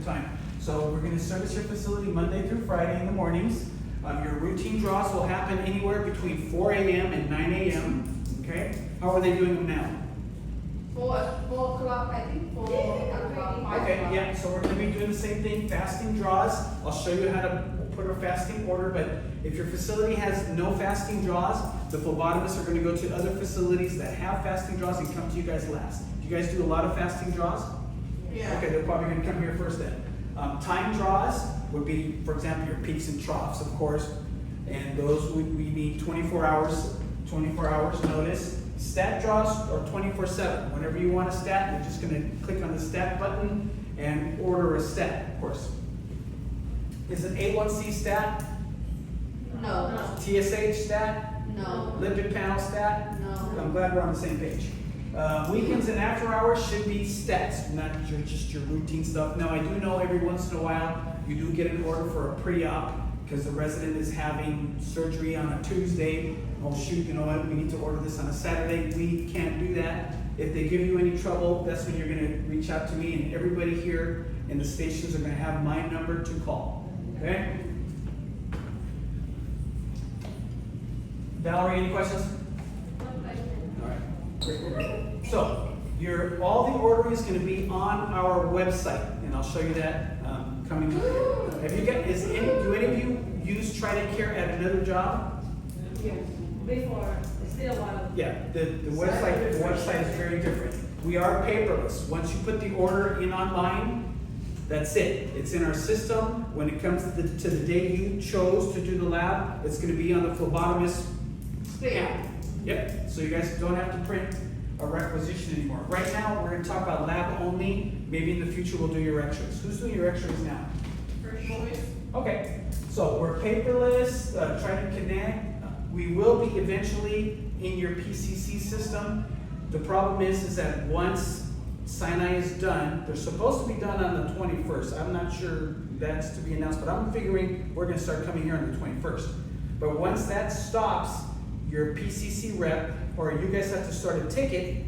your time. So we're going to service your facility Monday through Friday in the mornings. Your routine draws will happen anywhere between 4 a.m. and 9 a.m. Okay? How are they doing them now? 4 o'clock, I think 4 o'clock, 5 Okay, o'clock. yeah, so we're going to be doing the same thing, fasting draws. I'll show you how to put a fasting order, but if your facility has no fasting draws, the phlebotomists are going to go to other facilities that have fasting draws and come to you guys last. Do you guys do a lot of fasting draws? Yeah. Okay, they're probably going to come here first then. Time draws would be, for example, your peaks and troughs, of course, and those we need 24 hours notice. Stat draws are 24/7. Whenever you want a stat, you're just going to click on the stat button and order a stat, of course. Is an A1C stat? No. TSH stat? No. Lipid panel stat? No. I'm glad we're on the same page. Weekends and after hours should be stats, not just your routine stuff. Now, I do know every once in a while you do get an order for a pre-op because the resident is having surgery on a Tuesday. Oh shoot, you know what, we need to order this on a Saturday. We can't do that. If they give you any trouble, that's when you're going to reach out to me, and everybody here in the stations are going to have my number to call. Okay? Valerie, any questions? All right. Great. So, all the ordering is going to be on our website, and I'll show you that coming up. Have you got? Do any of you use Trident Care at another job? Yes, before, it's still a while. Yeah, the website is very different. We are paperless. Once you put the order in online, that's it. It's in our system. When it comes to the day you chose to do the lab, it's going to be on the phlebotomist app. Yep. So you guys don't have to print a requisition anymore. Right now, we're going to talk about lab only. Maybe in the future we'll do your x-rays. Who's doing your x-rays now? First choice. Okay. So we're paperless. Trident Connect. We will be eventually in your PCC system. The problem is that once Sinai is done, they're supposed to be done on the 21st. I'm not sure that's to be announced, but I'm figuring we're going to start coming here on the 21st. But once that stops, your PCC rep, or you guys have to start a ticket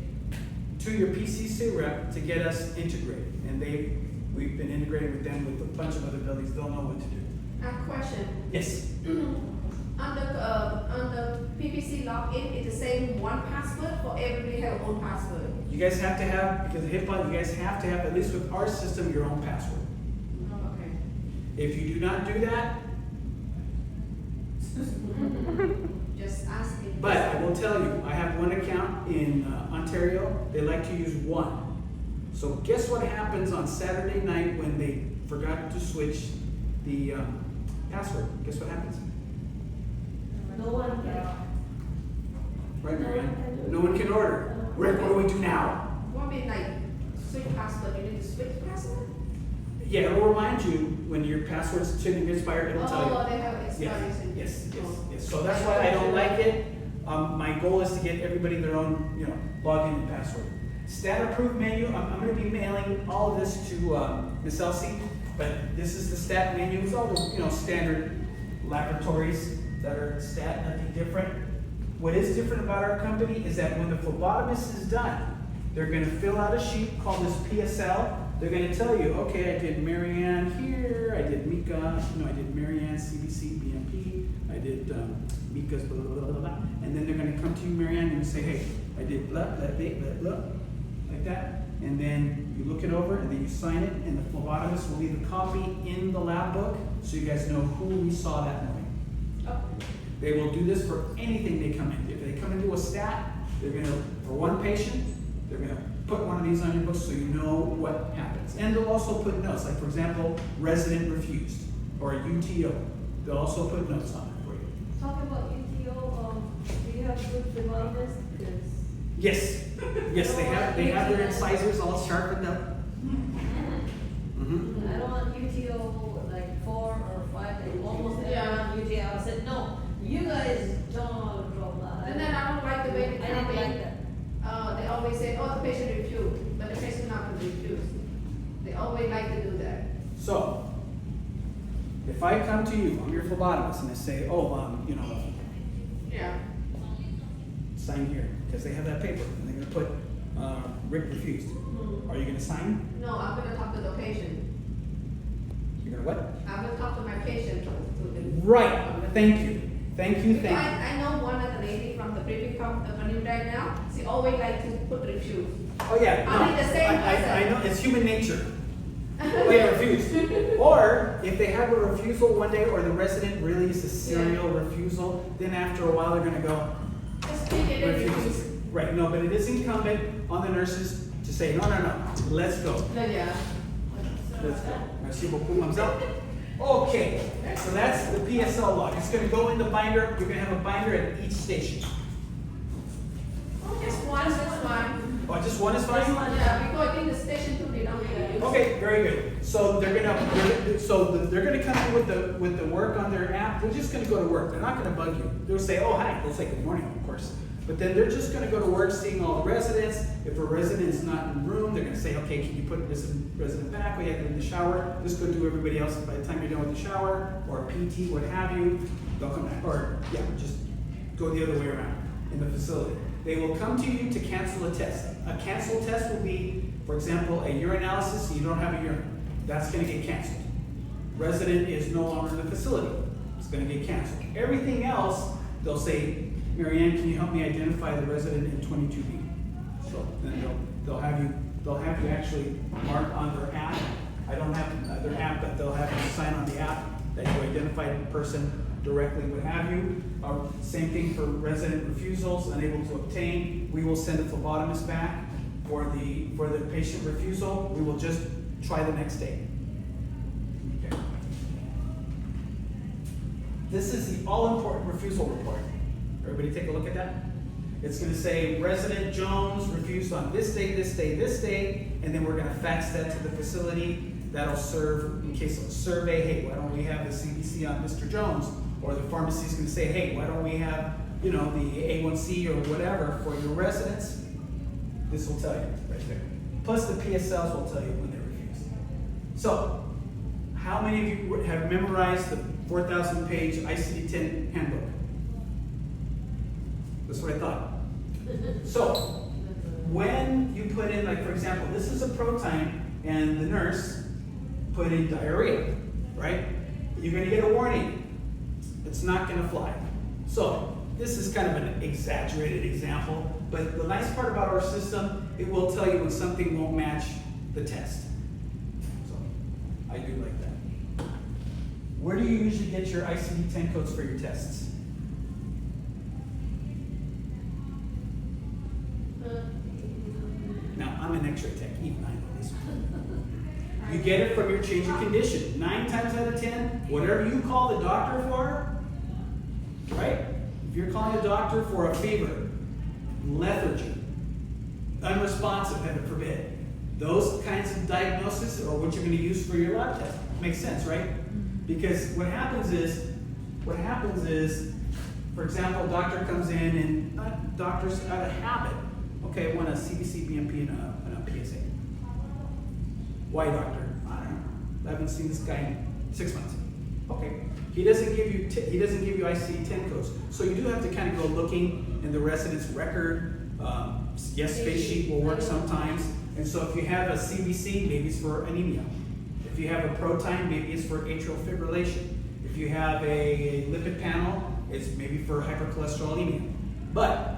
to your PCC rep to get us integrated. And we've been integrated with them with a bunch of other buildings. They'll know what to do. A question. Yes. On the PPC login, it's the same one password, or everybody have own password? You guys have to have, because of HIPAA, you guys have to have, at least with our system, your own password. Okay. If you do not do that, Just asking. but I will tell you, I have one account in Ontario, they like to use one. So guess what happens on Saturday night when they forgot to switch the password? Guess what happens? No one can. Right, Marianne? No one can order. Rick, what do we do now? What mean like switch password? You need to switch password? Yeah, it'll remind you when your password's shouldn't expire, it'll tell you. Oh, they have expiration. Yes. So that's why I don't like it. My goal is to get everybody their own, login and password. Stat approved menu. I'm going to be mailing all of this to Miss Elsie, but this is the stat menu. It's all the standard laboratories that are stat, nothing different. What is different about our company is that when the phlebotomist is done, they're going to fill out a sheet called this PSL. They're going to tell you, okay, I did Marianne here, I did Mika, I did Marianne CBC BMP, I did Mika's blah, blah, blah, blah, blah. And then they're going to come to you, Marianne, and say, hey, I did blah, blah, blah, blah, like that. And then you look it over, and then you sign it, and the phlebotomist will leave a copy in the lab book so you guys know who we saw that morning. Oh. They will do this for anything they come in. If they come into a stat, they're going to, for one patient, they're going to put one of these on your book so you know what happens. And they'll also put notes, like for example, resident refused, or a UTO. They'll also put notes on it for you. Talking about UTO, do you have good phlebotomists? Yes, they have their incisors all sharpened up. Mm-hmm. I don't want UTO like 4 or 5, like almost Yeah. everyone UTO. I said, no, you guys don't know how to draw blood. And then I don't like the way they I didn't come like in. that. They always say, oh, the patient refused, but the patient not going to refuse. They always like to do that. So, if I come to you, I'm your phlebotomist, and I say, Yeah. sign here, because they have that paper, and they're going to put Rick refused. Are you going to sign? No, I'm going to talk to the patient. Right, thank you. Thank you, thank you. I know one of the lady from the previous company right now, she always like to put refuse. Oh, yeah. I mean, the same I know, it's human nature. They refuse. Or if they have a refusal one day, or the resident really is a serial refusal, then after a while they're gonna go, Just treat it as refuse. refuse. Right, no, but it is incumbent on the nurses to say, no, let's go. No, yeah. Let's go. Merci beaucoup, mademoiselle. Okay, so that's the PSL log. It's gonna go in the binder. You're gonna have a binder at each station. Just one is fine. Oh, just one is fine? Yeah, because I think the station two, they don't really use. Okay, very good. So they're gonna come in with the work on their app. They're just gonna go to work. They're not gonna bug you. They'll say, oh, hi. They'll say good morning, of course. But then they're just gonna go to work seeing all the residents. If a resident's not in the room, they're gonna say, okay, can you put this resident back? We have them in the shower. Just go do everybody else. By the time you're done with the shower, or PT, what have you, they'll come back. Or, yeah, just go the other way around in the facility. They will come to you to cancel a test. A cancel test will be, for example, a urinalysis, you don't have a urine. That's gonna get canceled. Resident is no longer in the facility. It's gonna get canceled. Everything else, they'll say, Marianne, can you help me identify the resident in 22B? So then they'll have you actually mark on their app. I don't have their app, but they'll have you sign on the app that you identified the person directly, what have you. Same thing for resident refusals, unable to obtain. We will send a phlebotomist back for the patient refusal. We will just try the next day. Okay. This is the all-important refusal report. Everybody take a look at that. It's going to say resident Jones refused on this day, this day, this day, and then we're going to fax that to the facility. That'll serve in case of a survey. Hey, why don't we have the CBC on Mr. Jones? Or the pharmacy is going to say, hey, why don't we have, the A1C or whatever for your residents? This will tell you right there. Plus the PSLs will tell you when they refuse. So, how many of you have memorized the 4,000-page ICD-10 handbook? That's what I thought. So, when you put in, like for example, this is a proton and the nurse put in diarrhea, right? You're going to get a warning. It's not going to fly. So, this is kind of an exaggerated example, but the nice part about our system, it will tell you when something won't match the test. So, I do like that. Where do you usually get your ICD-10 codes for your tests? Now, I'm an X-ray tech, even I know this. You get it from your change of condition. 9 times out of 10, whatever you call the doctor for, right? If you're calling a doctor for a fever, lethargy, unresponsive, heaven forbid, those kinds of diagnoses are what you're going to use for your lab test. Makes sense, right? Because what happens is, for example, a doctor comes in and doctors out of habit. Okay, I want a CBC, BMP, and a PSA. Why, doctor? I don't know. I haven't seen this guy in 6 months. Okay, he doesn't give you ICD-10 codes, so you do have to kind of go looking in the resident's record. Yes, face sheet will work sometimes, and so if you have a CBC, maybe it's for anemia. If you have a proton, maybe it's for atrial fibrillation. If you have a lipid panel, it's maybe for hypercholesterolemia. But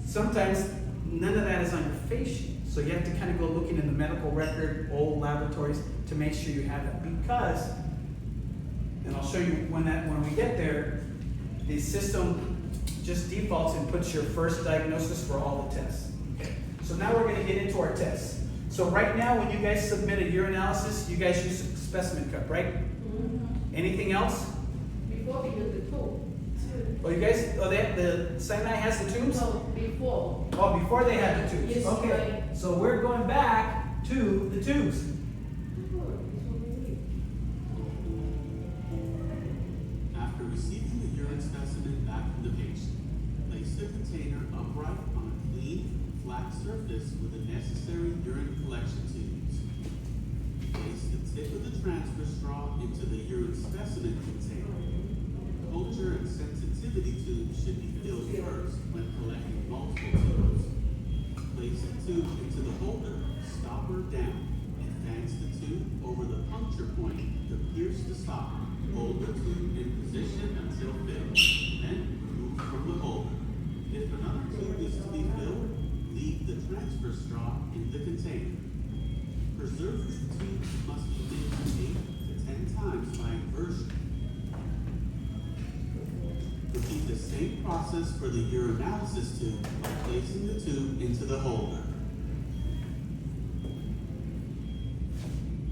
sometimes none of that is on your face sheet. So you have to kind of go looking in the medical record, old laboratories, to make sure you have that. Because, and I'll show you when we get there, the system just defaults and puts your first diagnosis for all the tests. Okay. So now we're going to get into our tests. So right now, when you guys submit a urinalysis, you guys use a specimen cup, right? Mm-hmm. Anything else? Before we use the tool. Oh, you guys, the Sinai has the tubes? No, before. Oh, before they had the tubes. Yes, Okay, right. so we're going back to the tubes. After receiving the urine specimen back from the patient, place the container upright on a clean, flat surface with the necessary urine collection tubes. Place the tip of the transfer straw into the urine specimen container. Culture and sensitivity tubes should be filled first when collecting multiple tubes. Place the tube into the holder, stopper down, advance the tube over the puncture point to pierce the stopper. Hold the tube in position the container. Preservative tubes must be mixed 8 to 10 times by inversion. Repeat the same process for the urinalysis tube by placing the tube into the holder.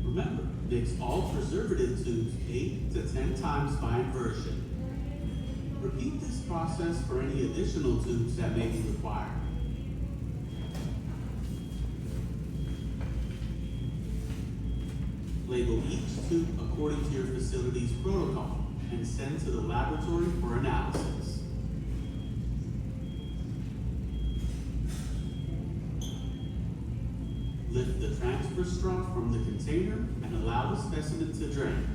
Remember, mix all preservative tubes 8 to 10 times by inversion. Repeat this process for any additional tubes that may be required. Label each tube according to your facility's protocol and send to the laboratory for analysis. Lift the transfer straw from the container and allow the specimen to drain.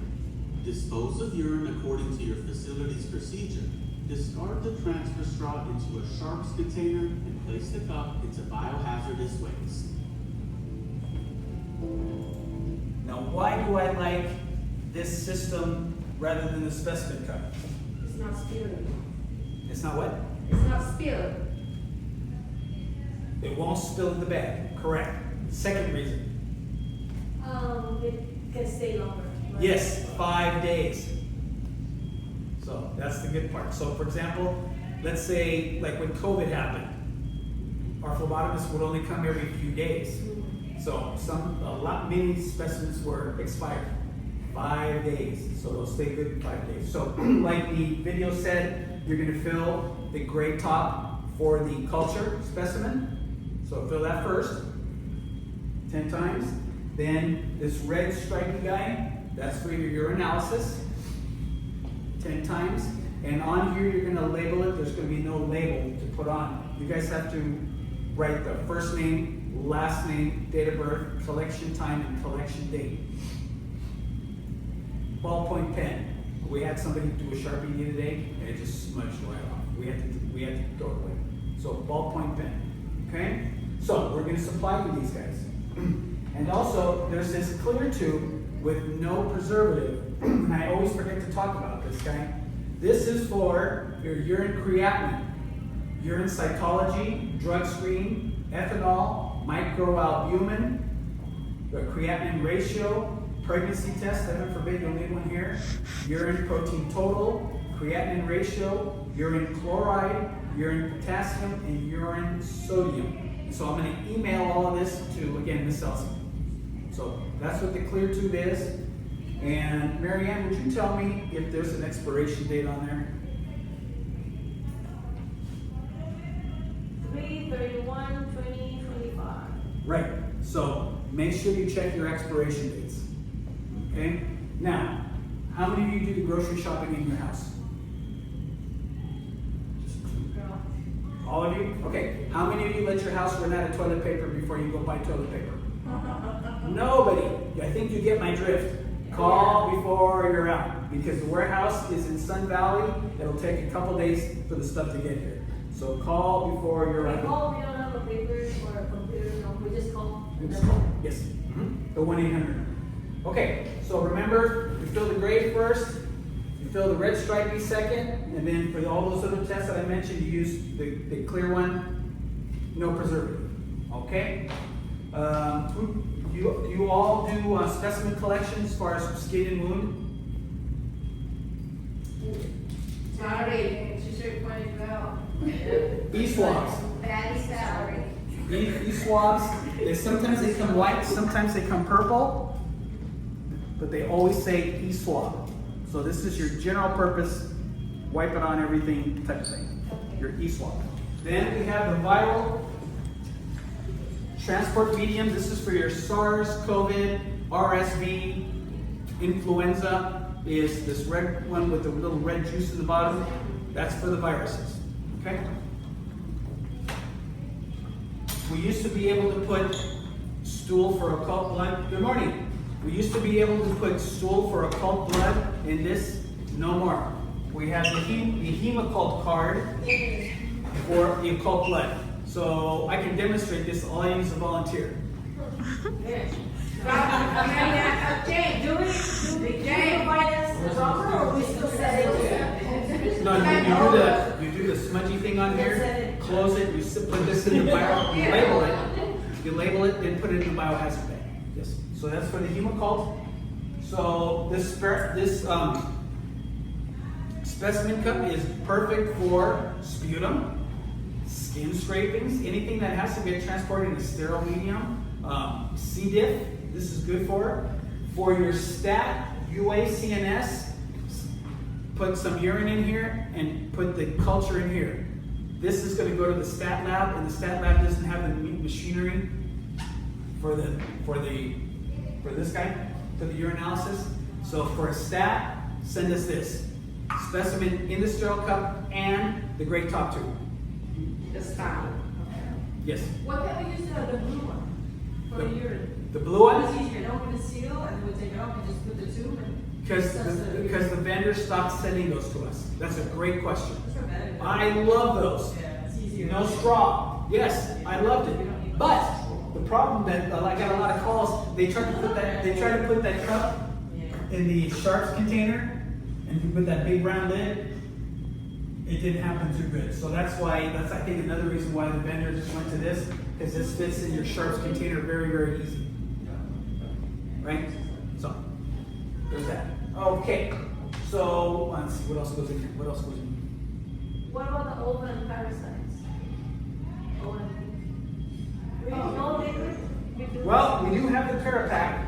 Dispose of urine according to your facility's procedure. Discard the transfer straw into a sharps container and place the cup into biohazardous waste. Now, why do I like this system rather than the specimen cup? It's not spilled. It's not what? It's not spilled. It won't spill in the bag. Correct. Second reason. It can stay longer. Right? Yes, 5 days. So that's the good part. So for example, let's say like when COVID happened, our phlebotomist would only come every few days. So many specimens were expired. 5 days. So they'll stay good in 5 days. So like the video said, you're gonna fill the gray top for the culture specimen. So fill that first, 10 times. Then this red stripy guy, that's for your urinalysis, 10 times. And on here, you're gonna label it. There's gonna be no label to put on. You guys have to write the first name, last name, date of birth, collection time, and collection date. Ballpoint pen. We had somebody do a Sharpie the other day, and it just smudged right off. We had to throw it away. So ballpoint pen, okay? So we're gonna supply you these guys. And also, there's this clear tube with no preservative, and I always forget to talk about this guy. This is for your urine creatinine, urine cytology, drug screen, ethanol, microalbumin, the creatinine ratio, pregnancy test, heaven forbid you'll need one here, urine protein total, creatinine ratio, urine chloride, urine potassium, and urine sodium. So I'm going to email all of this to, again, Miss Elsie. So that's what the clear tube is. And Marianne, would you tell me if there's an expiration date on there? 3/31/2025. Right. So make sure you check your expiration dates. Okay? Now, how many of you do the grocery shopping in your house? All of you? Okay. How many of you let your house run out of toilet paper before you go buy toilet paper? Nobody. I think you get my drift. Call before you're out, because the warehouse is in Sun Valley. It'll take a couple days for the stuff to get here. So call before you're We out. call, we don't have a paper or a computer, no, we just call. Yes. The 1-800. Okay, so remember, you fill the gray first, you fill the red stripey second, and then for all those other tests that I mentioned, you use the clear one, no preservative. Okay? You all do specimen collection as far as skin and wound? Sorry, she should point it out. E-swabs. Patty salary. E-swabs, sometimes they come white, sometimes they come purple, but they always say e-swab. So this is your general purpose, wipe it on everything type of thing, your e-swab. Then we have the viral transport medium. This is for your SARS, COVID, RSV, influenza, is this red one with the little red juice in the bottom. That's for the viruses, okay? We used to be able to put stool for occult blood. Good morning. We used to be able to put stool for occult blood in this. No more. We have the hemoccult card for the occult blood. So I can demonstrate this. All I need is a volunteer. Jane, do it. Jane, Provide us the rubber, or we still set it? No, you do the smudgy thing on here, close it, put this in the vial, you label it, You label it, then put it in the biohazard bag. Yes. So that's for the hemocult. So this specimen cup is perfect for sputum, skin scrapings, anything that has to get transported in a sterile medium. C. diff, this is good for. For your stat, UA, CNS, put some urine in here and put the culture in here. This is going to go to the stat lab, and the stat lab doesn't have the machinery for this guy, for the urinalysis. So for a stat, send us this specimen in the sterile cup and the great top tube. The style. Yes. What can we use the blue one for the urine? The blue one? It's easier, don't put a seal and we take it off and just put the tube and. Because the vendor stopped sending those to us. That's a great question. That's not bad. I love those. Yeah, it's easier. No straw. Yes, I loved it. But the problem that I got a lot of calls. They tried to put that cup in the sharps container, and you put that big round lid. It didn't happen too good. So that's I think another reason why the vendor just went to this, because this fits in your sharps container very, very easy. Right? So there's that. Okay. So let's see what else goes in here. What else goes in here? What about the oven and parasites? Well, we do have the Parapack.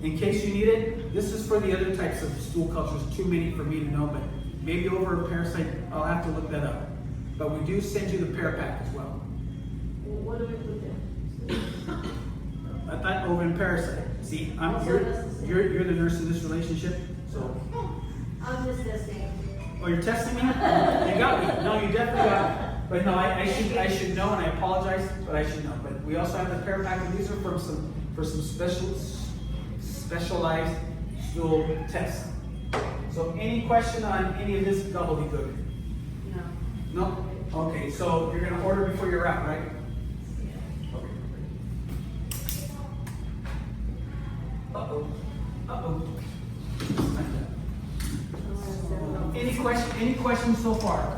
In case you need it, this is for the other types of stool cultures. Too many for me to know, but maybe over a parasite, I'll have to look that up. But we do send you the Parapack as well. What do we put there? I thought over in parasite. See, you're the nurse in this relationship, so. I'm just testing. Oh, you're testing me? You got me. No, you definitely got me. But no, I should know, and I apologize, but I should know. But we also have the Parapack, and these are for some specialized stool tests. So any question on any of this gobbledygook? No. No? Okay, so you're gonna order before you're out, right? Okay. Uh-oh. Uh-oh. Any questions so far?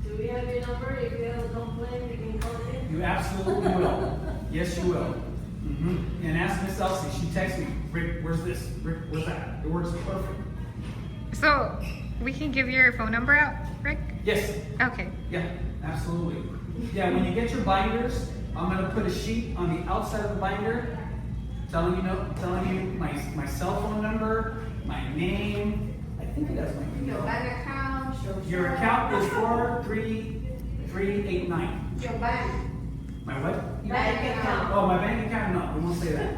Do we have your number? If you have a complaint, we can call it in. You absolutely will. Yes, you will. Mm-hmm. And ask Miss Elsie. She texts me, Rick, where's this? Rick, where's that? It works perfect. So, we can give your phone number out, Rick? Yes. Okay. Yeah, absolutely. Yeah, when you get your binders, I'm gonna put a sheet on the outside of the binder telling you my cell phone number, my name. I think it has my Your email. bank account, Your account is 43389. Your bank. My what? Bank account. Oh, my bank account? No, we won't say that.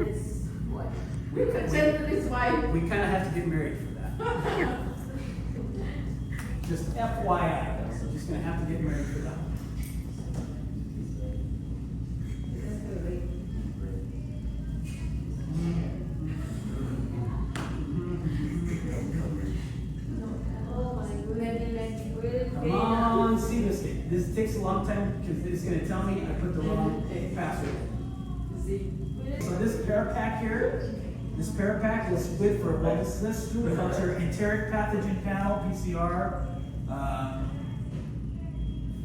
It's what? You can send to this wife. We kind of have to get married for that. Just FYI, so just gonna have to get married for that. Come on, see this thing. This takes a long time because it's gonna tell me I put the wrong password. So this Parapack here, this Parapack is good for this stool culture, enteric pathogen panel, PCR,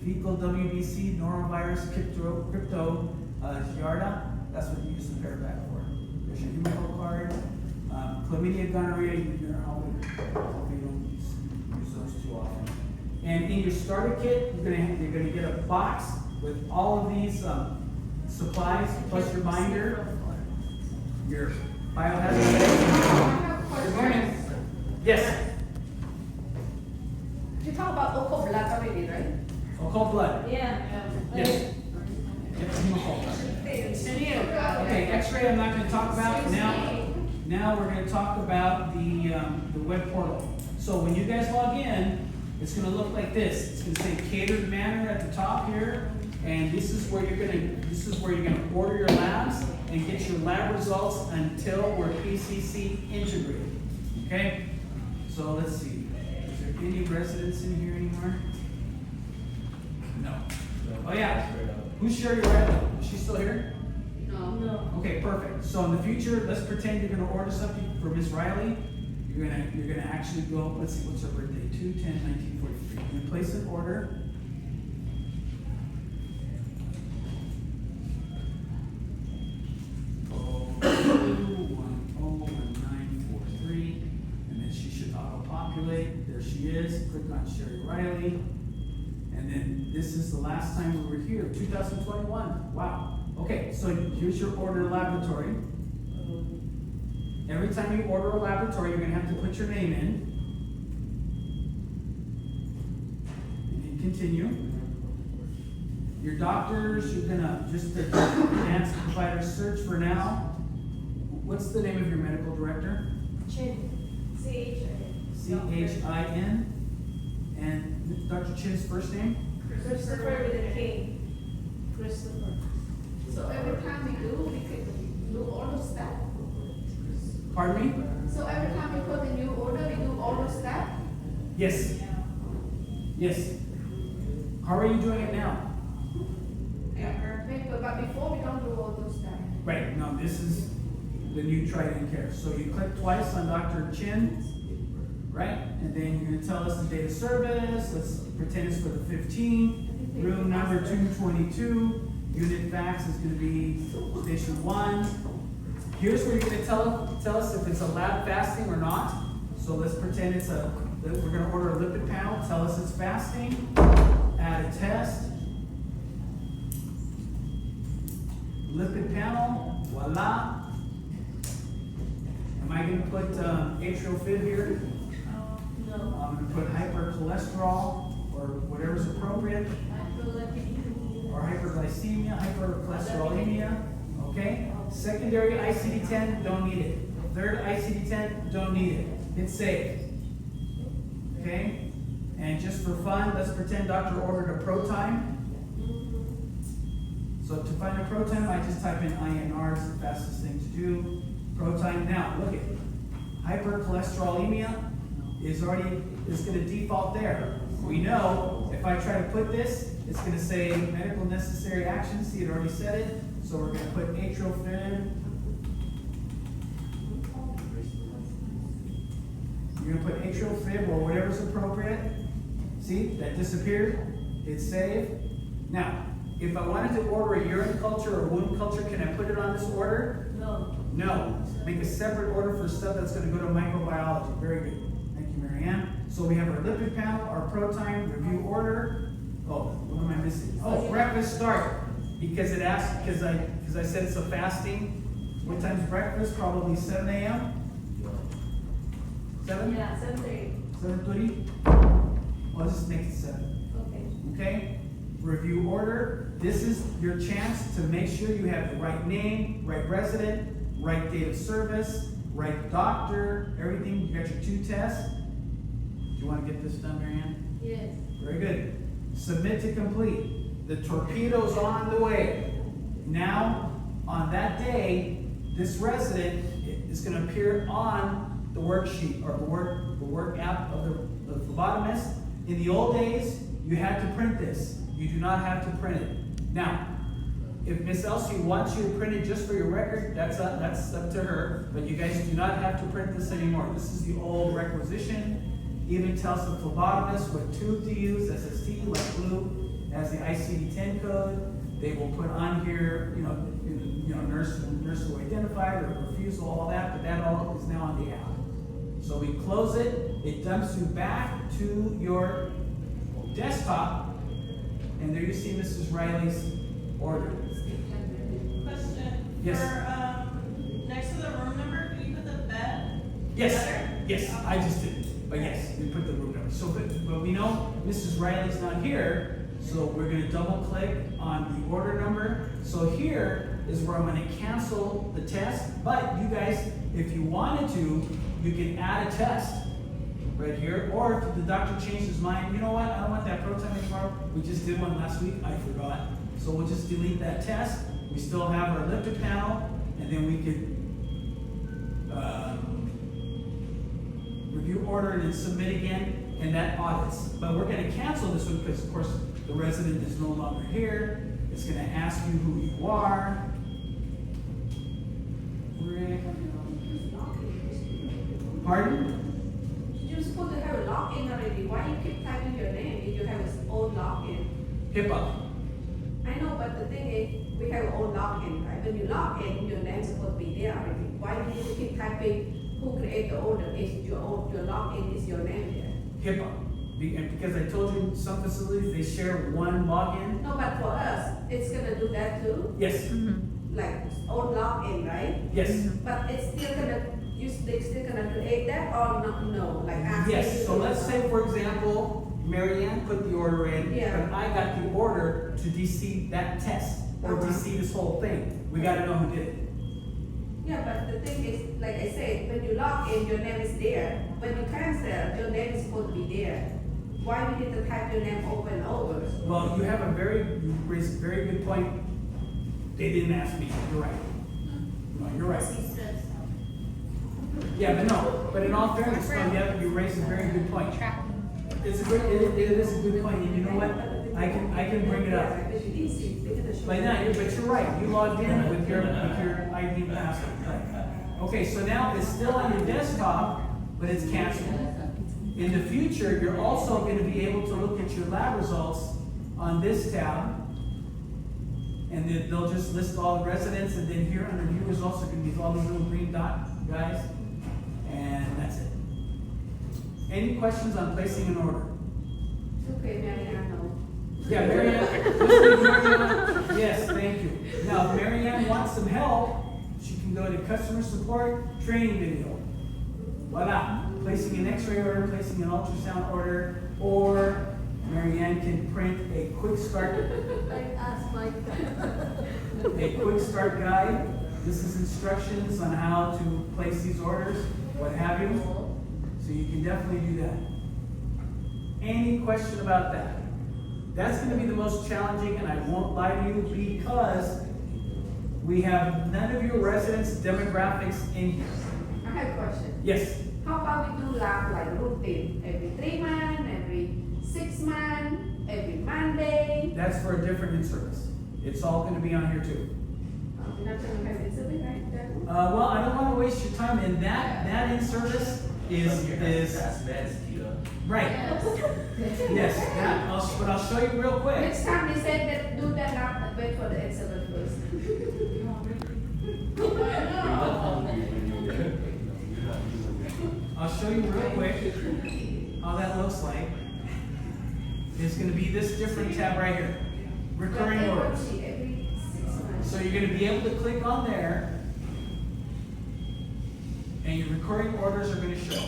fecal WBC, norovirus, crypto, Giardia. That's what you use the Parapack for. There's your hemophil card, chlamydia, gonorrhea. Hopefully you don't use those too often. And in your starter kit, you're gonna get a box with all of these supplies plus your binder, your biohazard bag. Good morning. Yes. You talk about local blood already, right? Occult blood. Yeah. Yes. Yep, hemophil. Okay, X-ray I'm not going to talk about now. Now we're going to talk about the web portal. So when you guys log in, it's going to look like this. It's going to say catered manner at the top here, and this is where you're going to order your labs and get your lab results until we're PCC integrated. Okay? So let's see. Is there any residents in here anymore? No. Oh yeah. Who's Sherry Riley? Is she still here? No. Okay, perfect. So in the future, let's pretend you're gonna order something for Miss Riley. You're gonna actually go, let's see, what's her birthday? 2/10/1943. You place an order. Oh, 101943, and then she should auto-populate. There she is. Click on Sherry Riley. And then this is the last time we were here, 2021. Wow. Okay, so here's your order laboratory. Every time you order a laboratory, you're gonna have to put your name in. And then continue. Your doctors, you're gonna just advanced provider search for now. What's the name of your medical director? Chin. C-H-I-N. C-H-I-N. And Dr. Chin's first name? Christopher with a K. Christopher. So every time we click the new order step. Pardon me? So every time we put the new order, we do order step. Yes. Yes. How are you doing it now? But before we don't do all those steps. Right, no, this is the new Trident care. So you click twice on Dr. Chin, right? And then you're gonna tell us the date of service. Let's pretend it's for the 15th. Room number 222. Unit fax is gonna be station 1. Here's where you're gonna tell us if it's a lab fasting or not. So let's pretend we're gonna order a lipid panel. Tell us it's fasting. Add a test. Lipid panel, voila. Am I gonna put atrial fib here? No. I'm gonna put hypercholesterol or whatever's appropriate, or hyperglycemia, hypercholesterolemia, okay? Secondary ICD-10, don't need it. Third ICD-10, don't need it. Hit save, okay? And just for fun, let's pretend doctor ordered a ProTime. So to find a ProTime, I just type in INR, it's the fastest thing to do. ProTime, now, look at hypercholesterolemia is gonna default there. We know if I try to put this, it's gonna say medical necessary action. See, it already said it. So we're gonna put atrial fib. You're gonna put atrial fib or whatever's appropriate. See, that disappeared. Hit save. Now, if I wanted to order a urine culture or wound culture, can I put it on this order? No. No. Make a separate order for stuff that's going to go to microbiology. Very good. Thank you, Marianne. So we have our lipid panel, our ProTime review order. Oh, what am I missing? Oh, breakfast start. Because it asked, because I said it's a fasting. What time's breakfast? Probably 7 a.m. 7? Yeah, 7:30. 7:30? I'll just make it 7. Okay. Okay? Review order. This is your chance to make sure you have the right name, right resident, right date of service, right doctor, everything. You got your 2 tests. Do you want to get this done, Marianne? Yes. Very good. Submit to complete. The torpedo's on the way. Now, on that day, this resident is going to appear on the worksheet or the work app of the phlebotomist. In the old days, you had to print this. You do not have to print it. Now, if Miss Elsie wants you to print it just for your record, that's up to her. But you guys do not have to print this anymore. This is the old requisition. Even tells the phlebotomist what tube to use, SST, like blue, as the ICD-10 code. They will put on here, nurse who identified or refusal, all that, but that all is now on the app. So we close it, it dumps you back to your desktop, and there you see Mrs. Riley's order. Question. Yes. For, next to the room number, can you put the bed? Yes, Better? yes, I just did, but yes, we put the room number. So, but we know Mrs. Riley's not here, so we're gonna double click on the order number. So here is where I'm gonna cancel the test, but you guys, if you wanted to, you can add a test right here, or if the doctor changed his mind, you know what, I don't want that ProTime anymore. We just did one last week, I forgot. So we'll just delete that test. We still have our lipid panel, and then we could review order and then submit again, and that audits. But we're gonna cancel this one because of course the resident is no longer here. It's gonna ask you who you are. Rick. Pardon? Just supposed to have a login already. Why you keep typing your name if you have its own login? HIPAA. I know, but the thing is, we have our own login, right? When you log in, your name's supposed to be there already. Why do you keep typing who create the order? Is your login is your name there? HIPAA. And because I told you some facilities, they share one login. No, but for us, it's gonna do that too, Yes, like own login, right? yes, But it's still gonna, they still gonna create that or not, no, like ask. yes. So let's say, for example, Marianne put the order in, Yeah. but I got the order to DC that test, or DC this whole thing. We gotta know who did it. Yeah, but the thing is, like I said, when you log in, your name is there. When you cancel, your name is supposed to be there. Why we need to type your name over and over? Well, you raised a very good point. They didn't ask me, you're right. No, you're right. Yeah, but in all fairness, no, you raised a very good point. It's a good, it is a good point, and you know what? I can bring it up. But you're right, you logged in with your ID and password. Right. Okay, so now it's still on your desktop, but it's canceled. In the future, you're also going to be able to look at your lab results on this tab. And then they'll just list all the residents, and then here under new results are going to be all these little green dot guys. And that's it. Any questions on placing an order? Okay, Marianne, no. Yeah, Marianne, yes, thank you. Now, if Marianne wants some help, she can go to customer support training video. Voila, placing an x-ray order, placing an ultrasound order, or Marianne can print a quick start. A quick start guide. This is instructions on how to place these orders, what have you. So you can definitely do that. Any question about that? That's going to be the most challenging, and I won't lie to you, because we have none of your residents' demographics in here. I have a question. Yes. How about we do lab like routine, every 3 months, every 6 months, every Monday? That's for a different in-service. It's all going to be on here too. We're not gonna have Inservice, right? Then? Well, I don't want to waste your time, and that in-service is right. Yes, but I'll show you real quick. Next time they said that do that lab, wait for the Inservice first. I'll show you real quick how that looks like. It's going to be this different tab right here, recurring orders. Every 6 months. So you're going to be able to click on there, and your recurring orders are going to show.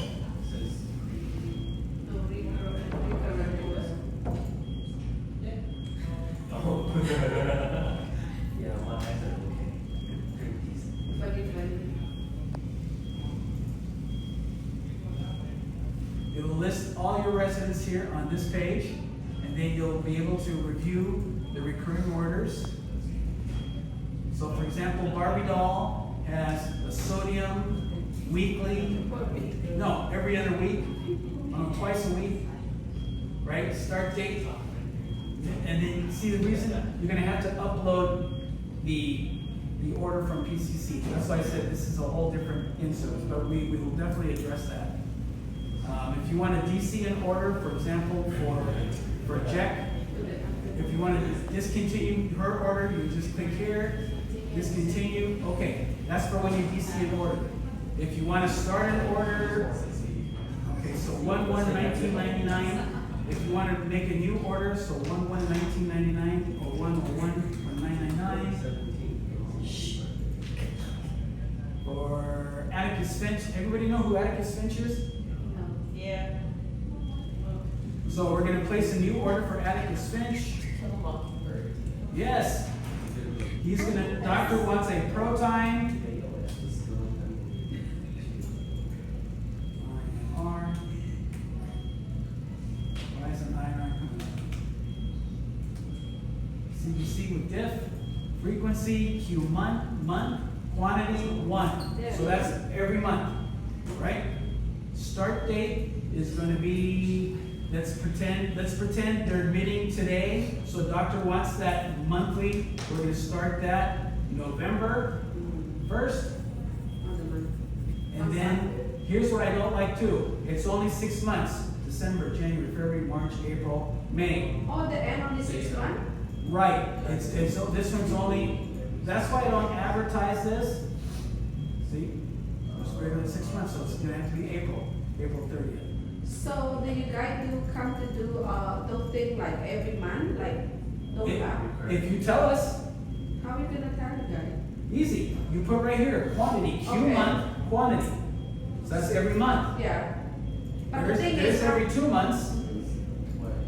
It will list all your residents here on this page, and then you'll be able to review the recurring orders. So for example, Barbie doll has a sodium weekly, no, every other week, twice a week, right? Start date. And then see the reason, you're gonna have to upload the order from PCC. That's why I said this is a whole different in-service, but we will definitely address that. If you want to DC an order, for example, for Jack, if you want to discontinue her order, you just click here, discontinue. Okay, that's for when you DC an order. If you want to start an order, okay, so 1/1/1999. If you want to make a new order, so 1/1/1999 or 1/1/1999. Or Atticus Finch. Everybody know who Atticus Finch is? Yeah. So we're going to place a new order for Atticus Finch. Yes. He's going to, doctor wants a protein. INR. Why isn't INR coming up? CBC with diff. Frequency, Q month, quantity 1. So that's every month, right? Start date is going to be, let's pretend they're admitting today. So doctor wants that monthly. We're going to start that November 1st. And then, here's what I don't like too. It's only 6 months. December, January, February, March, April, May. Oh, the end only 6 months? Right, so this one's only, that's why I don't advertise this. See, it's greater than 6 months, so it's gonna have to be April 30th. So do you guys do come to do those things like every month, like those If you tell us, How are we gonna tell you guys? easy, you put right here, quantity, Q Okay. month, quantity. So that's every month. Yeah. But the There's, thing there's is, every 2 months,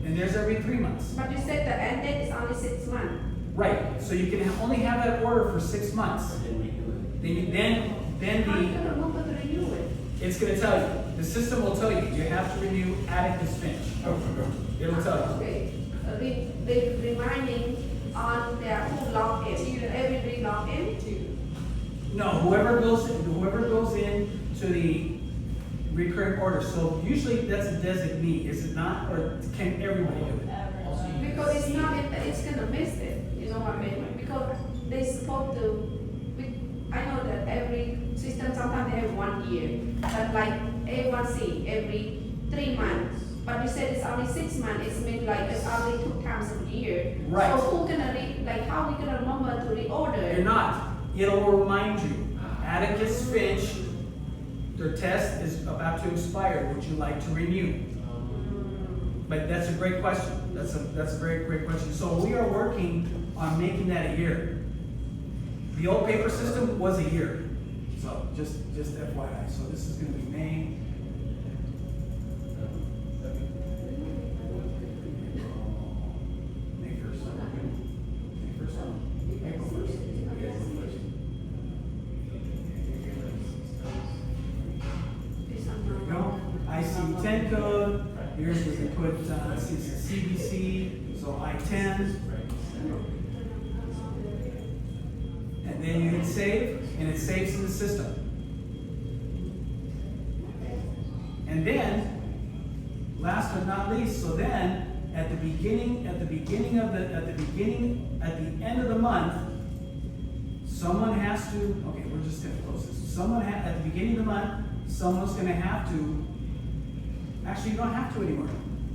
and there's every 3 months. but you said the end date is only 6 months. Right, so you can only have that order for 6 months. Then How are you the, gonna move it to renew it? it's gonna tell you, the system will tell you, you have to renew Atticus Finch. It'll tell you. Okay, they reminding on their who log in, every log in? No, whoever goes in to the recurring order, so usually that's a designee, is it not, or can everybody do it? Because it's not, it's gonna miss it, you know what I mean? Because they supposed to, I know that every system, sometimes they have 1 year, but like A1C, every 3 months. But you said it's only 6 months, it's mean like it's only 2 times a year. Right. So who gonna like how we gonna remember to reorder? You're not, it'll remind you, Atticus Finch, their test is about to expire, would you like to renew? But that's a great question, that's a very great question. So we are working on making that a year. The old paper system was a year, so just FYI. So this is gonna be May. May 1st. May 1st. April 1st. There we go. IC10 code. Here's where they put, let's see, it's a CBC, so I10. And then you hit save, and it saves in the system. And then, last but not least, so then, at the end of the month, someone has to, okay, we're just gonna close this. At the beginning of the month, someone's gonna have to, actually, you don't have to anymore.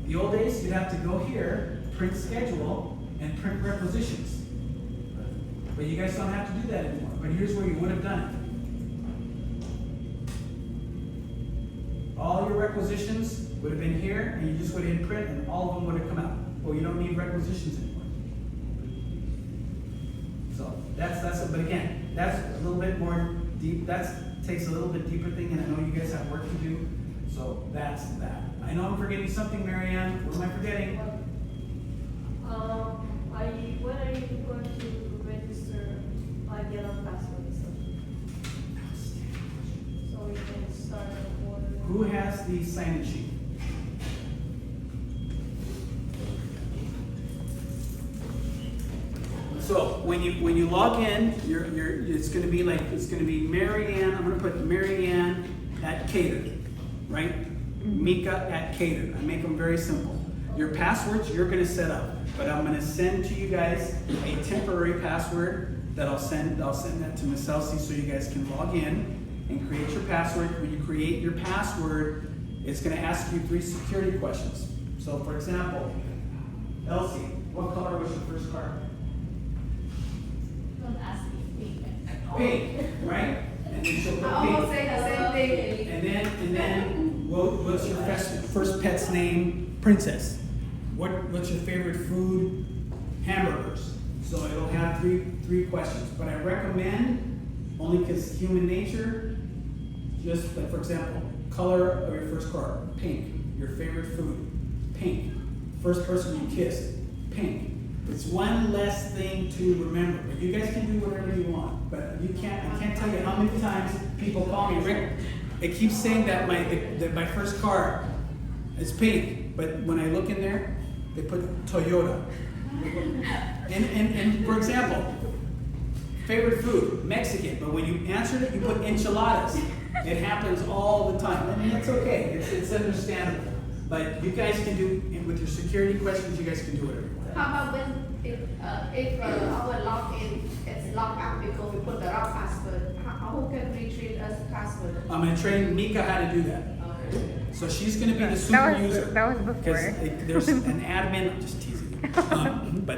The old days, you'd have to go here, print schedule, and print requisitions. But you guys don't have to do that anymore. But here's where you would have done it. All your requisitions would have been here, and you just would have hit print, and all of them would have come out. Well, you don't need requisitions anymore. So but again, that's a little bit more deep. Takes a little bit deeper thing, and I know you guys have work to do. So that's that. I know I'm forgetting something, Marianne. What am I forgetting? When are you going to register my yellow password and stuff? So we can start an order. Who has the sign-in sheet? So when you log in, it's going to be Marianne. I'm going to put Marianne at Cater, right? Mika at Cater. I make them very simple. Your passwords you're going to set up, but I'm going to send to you guys a temporary password that I'll send that to Miss Elsie so you guys can log in and create your password. When you create your password, it's going to ask you 3 security questions. So for example, Elsie, what color was your first card? Don't ask me. Pink, right? And then she'll put I almost pink. say the same thing. And then what's your first pet's name? Princess. What's your favorite food? Hamburgers. So it'll have three questions. But I recommend, only because human nature, just like for example, color of your first card, pink. Your favorite food, pink. First person you kissed, pink. It's one less thing to remember. But you guys can do whatever you want. But I can't tell you how many times people call me, Rick, it keeps saying that my first card is pink. But when I look in there, they put Toyota. And for example, favorite food, Mexican. But when you answered it, you put enchiladas. It happens all the time. I mean, that's okay. It's understandable. But you guys can do, with your security questions, you guys can do whatever you want. How about if our login is locked out because we put the wrong password? Who can retrieve us password? password? I'm gonna train Mika how to do that. Okay. So she's gonna be the super user. That was Because before. there's an admin, I'm just teasing you. But